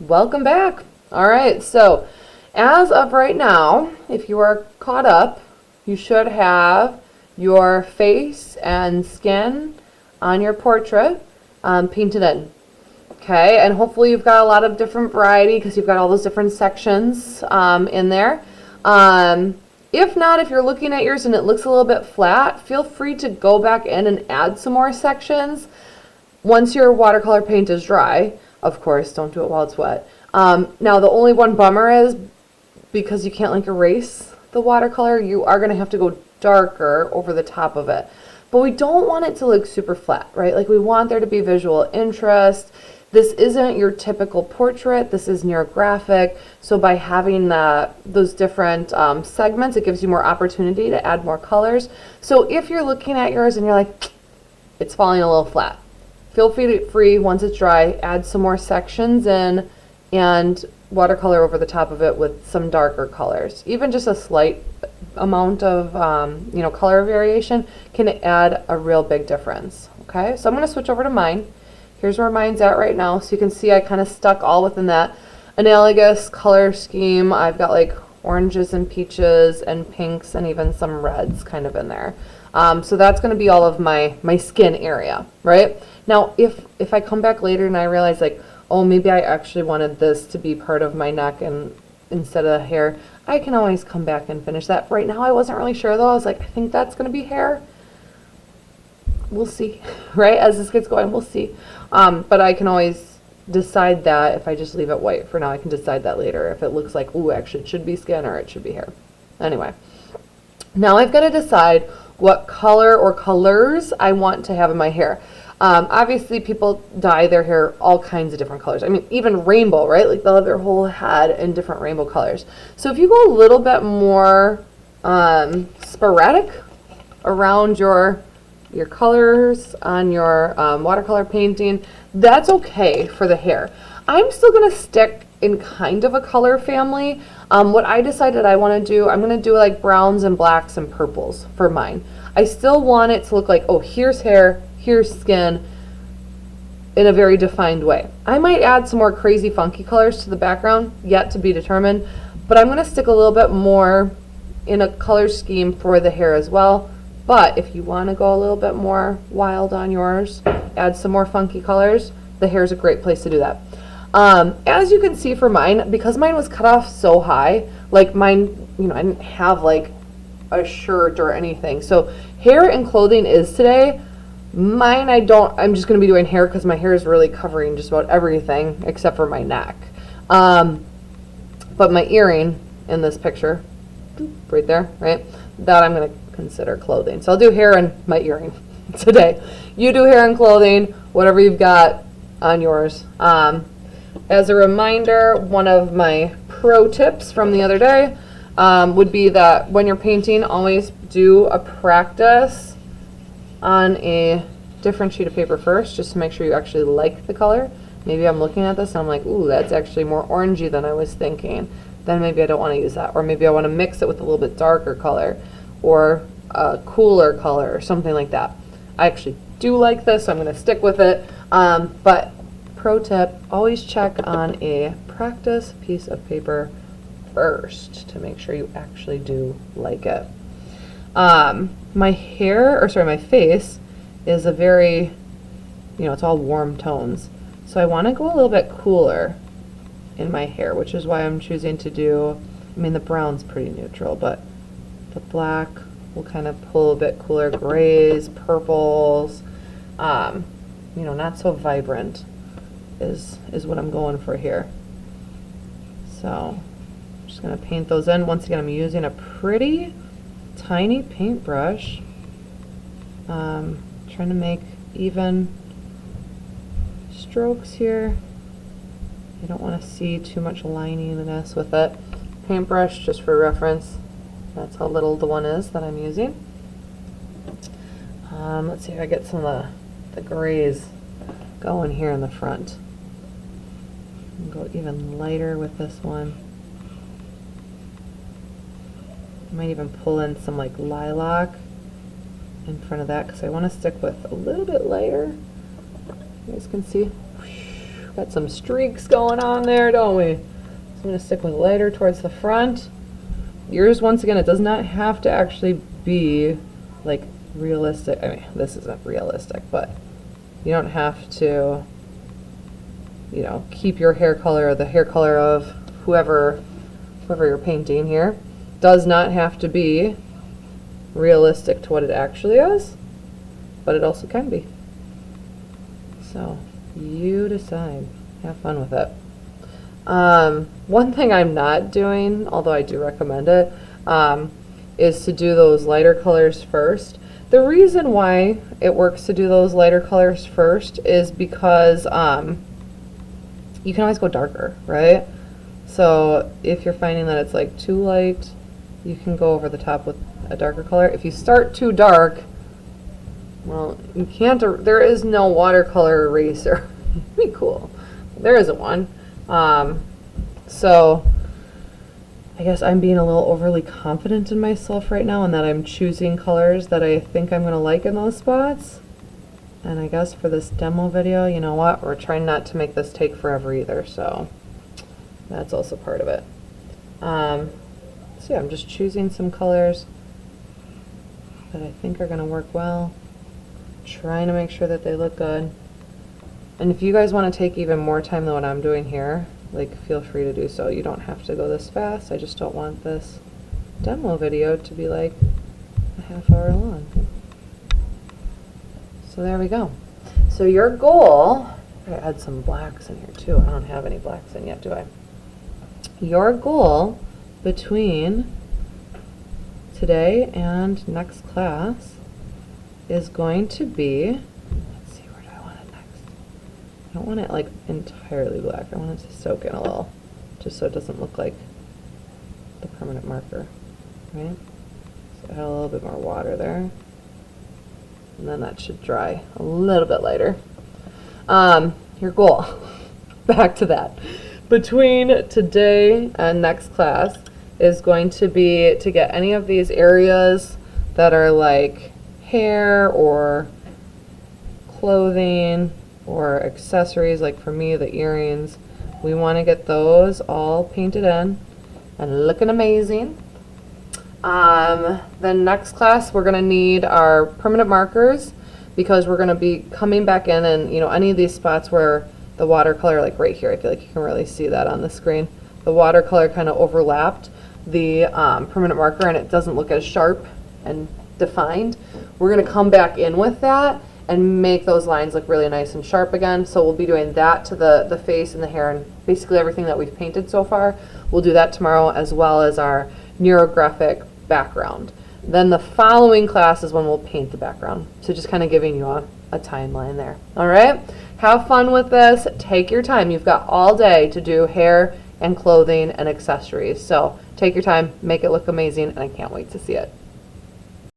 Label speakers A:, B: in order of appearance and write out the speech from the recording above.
A: Welcome back. All right, so as of right now, if you are caught up, you should have your face and skin on your portrait painted in. Okay, and hopefully you've got a lot of different variety because you've got all those different sections in there. If not, if you're looking at yours and it looks a little bit flat, feel free to go back in and add some more sections once your watercolor paint is dry. Of course, don't do it while it's wet. Now, the only one bummer is because you can't like erase the watercolor, you are going to have to go darker over the top of it. But we don't want it to look super flat, right? Like we want there to be visual interest. This isn't your typical portrait. This is neurographic. So by having those different segments, it gives you more opportunity to add more colors. So if you're looking at yours and you're like, it's falling a little flat, feel free once it's dry, add some more sections in and watercolor over the top of it with some darker colors. Even just a slight amount of color variation can add a real big difference. Okay, so I'm going to switch over to mine. Here's where mine's at right now. So you can see I kind of stuck all within that analogous color scheme. I've got like oranges and peaches and pinks and even some reds kind of in there. So that's going to be all of my skin area, right? Now, if I come back later and I realize like, oh, maybe I actually wanted this to be part of my neck and instead of hair, I can always come back and finish that. Right now, I wasn't really sure though. I was like, I think that's going to be hair. We'll see, right? As this gets going, we'll see. But I can always decide that if I just leave it white for now. I can decide that later if it looks like, ooh, actually it should be skin or it should be hair. Anyway, now I've got to decide what color or colors I want to have in my hair. Obviously, people dye their hair all kinds of different colors. I mean, even rainbow, right? Like they'll have their whole head in different rainbow colors. So if you go a little bit more sporadic around your colors on your watercolor painting, that's okay for the hair. I'm still going to stick in kind of a color family. What I decided I want to do, I'm going to do like browns and blacks and purples for mine. I still want it to look like, oh, here's hair, here's skin in a very defined way. I might add some more crazy funky colors to the background, yet to be determined, but I'm going to stick a little bit more in a color scheme for the hair as well. But if you want to go a little bit more wild on yours, add some more funky colors, the hair is a great place to do that. As you can see for mine, because mine was cut off so high, like mine, I didn't have like a shirt or anything. So hair and clothing is today. Mine, I'm just going to be doing hair because my hair is really covering just about everything except for my neck. But my earring in this picture, right there, right? That I'm going to consider clothing. So I'll do hair and my earring today. You do hair and clothing, whatever you've got on yours. As a reminder, one of my pro tips from the other day would be that when you're painting, always do a practice on a different sheet of paper first, just to make sure you actually like the color. Maybe I'm looking at this and I'm like, ooh, that's actually more orangey than I was thinking. Then maybe I don't want to use that. Or maybe I want to mix it with a little bit darker color or a cooler color or something like that. I actually do like this, so I'm going to stick with it. But pro tip, always check on a practice piece of paper first to make sure you actually do like it. My face is a very, it's all warm tones. So I want to go a little bit cooler in my hair, which is why I'm choosing to do, the brown's pretty neutral, but the black will kind of pull a bit cooler, grays, purples, not so vibrant is what I'm going for here. So I'm just going to paint those in. Once again, I'm using a pretty tiny paintbrush, trying to make even strokes here. I don't want to see too much lininess with it. Paintbrush, just for reference, that's how little the one is that I'm using. Let's see if I get some of the grays going here in the front. I'll go even lighter with this one. I might even pull in some like lilac in front of that because I want to stick with a little bit lighter. You guys can see. Got some streaks going on there, don't we? So I'm going to stick with lighter towards the front. Yours, once again, it does not have to actually be like realistic. I mean, this isn't realistic, but you don't have to, you know, keep your hair color or the hair color of whoever you're painting here. Does not have to be realistic to what it actually is, but it also can be. So you decide. Have fun with it. One thing I'm not doing, although I do recommend it, is to do those lighter colors first. The reason why it works to do those lighter colors first is because you can always go darker, right? So if you're finding that it's like too light, you can go over the top with a darker color. If you start too dark, well, you can't, there is no watercolor eraser. It'd be cool. There isn't one. So I guess I'm being a little overly confident in myself right now, and that I'm choosing colors that I think I'm going to like in those spots. And I guess for this demo video, you know what, we're trying not to make this take forever either, so that's also part of it. So yeah, I'm just choosing some colors that I think are going to work well, trying to make sure that they look good. And if you guys want to take even more time than what I'm doing here, like, feel free to do so. You don't have to go this fast. I just don't want this demo video to be like a half hour long. So there we go. So your goal, I gotta add some blacks in here too. I don't have any blacks in yet, do I? Your goal between today and next class is going to be, let's see, where do I want it next? I don't want it like entirely black. I want it to soak in a little, just so it doesn't look like the permanent marker, right? So add a little bit more water there. And then that should dry a little bit lighter. Your goal, back to that, between today and next class is going to be to get any of these areas that are like hair or clothing or accessories, like for me, the earrings. We want to get those all painted in and looking amazing. Then next class we're going to need our permanent markers, because we're going to be coming back in, and you know, any of these spots where the watercolor, like right here, I feel like you can really see that on the screen, the watercolor kind of overlapped the permanent marker and it doesn't look as sharp and defined. We're going to come back in with that and make those lines look really nice and sharp again. So we'll be doing that to the face and the hair and basically everything that we've painted so far. We'll do that tomorrow, as well as our neurographic background. Then the following class is when we'll paint the background. So just kind of giving you a timeline there. All right, have fun with this. Take your time. You've got all day to do hair and clothing and accessories. So take your time, make it look amazing, and I can't wait to see it.